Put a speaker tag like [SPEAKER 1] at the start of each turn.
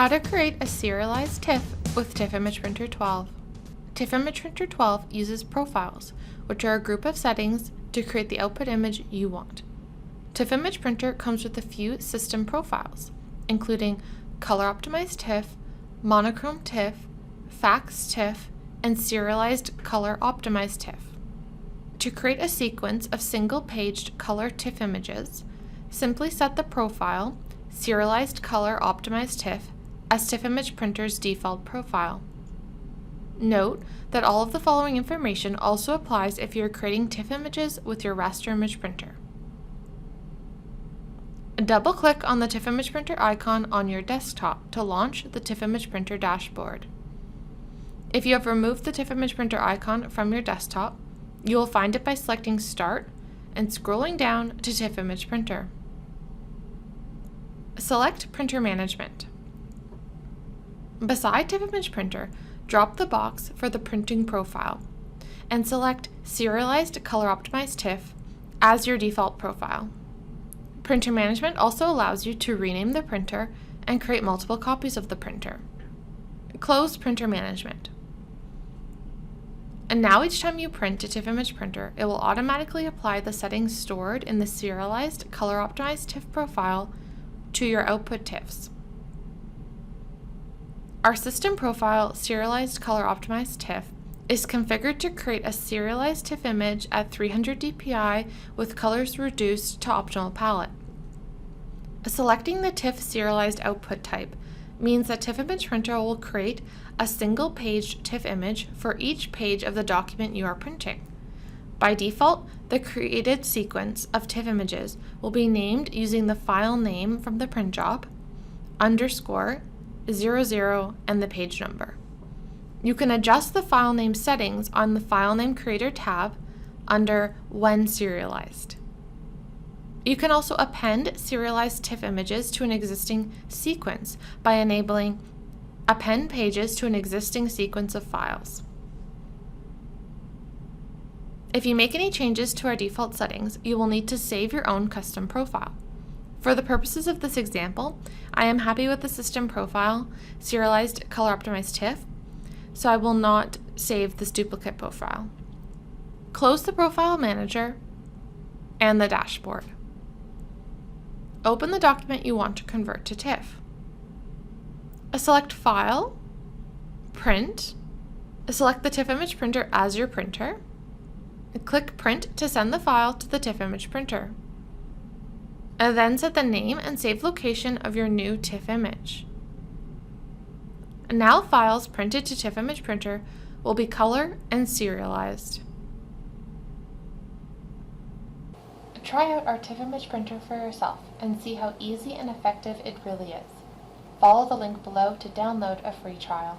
[SPEAKER 1] How to create a serialized TIFF with TIFF Image Printer 12. TIFF Image Printer 12 uses profiles, which are a group of settings to create the output image you want. TIFF Image Printer comes with a few system profiles, including Color Optimized TIFF, Monochrome TIFF, Fax TIFF, and Serialized Color Optimized TIFF. To create a sequence of single-paged color TIFF images, simply set the profile Serialized Color Optimized TIFF as TIFF Image Printer's default profile. Note that all of the following information also applies if you're creating TIFF images with your raster image printer. Double-click on the TIFF Image Printer icon on your desktop to launch the TIFF Image Printer dashboard. If you have removed the TIFF Image Printer icon from your desktop, you will find it by selecting Start and scrolling down to TIFF Image Printer. Select Printer Management. Beside TIFF Image Printer, drop the box for the printing profile and select Serialized Color Optimized TIFF as your default profile. Printer Management also allows you to rename the printer and create multiple copies of the printer. Close Printer Management. And now each time you print a TIFF Image Printer, it will automatically apply the settings stored in the Serialized Color Optimized TIFF profile to your output TIFFs. Our system profile, Serialized Color Optimized TIFF, is configured to create a serialized TIFF image at 300 dpi with colors reduced to optimal palette. Selecting the TIFF serialized output type means that TIFF Image Printer will create a single-page TIFF image for each page of the document you are printing. By default, the created sequence of TIFF images will be named using the file name from the print job, _00, and the page number. You can adjust the file name settings on the File Name Creator tab under When Serialized. You can also append serialized TIFF images to an existing sequence by enabling Append Pages to an existing sequence of files. If you make any changes to our default settings, you will need to save your own custom profile. For the purposes of this example, I am happy with the system profile, Serialized Color Optimized TIFF, so I will not save this duplicate profile. Close the Profile Manager and the dashboard. Open the document you want to convert to TIFF. Select File, Print, select the TIFF Image Printer as your printer, click Print to send the file to the TIFF Image Printer. And then set the name and save location of your new TIFF image. And now files printed to TIFF Image Printer will be color and serialized. Try out our TIFF Image Printer for yourself and see how easy and effective it really is. Follow the link below to download a free trial.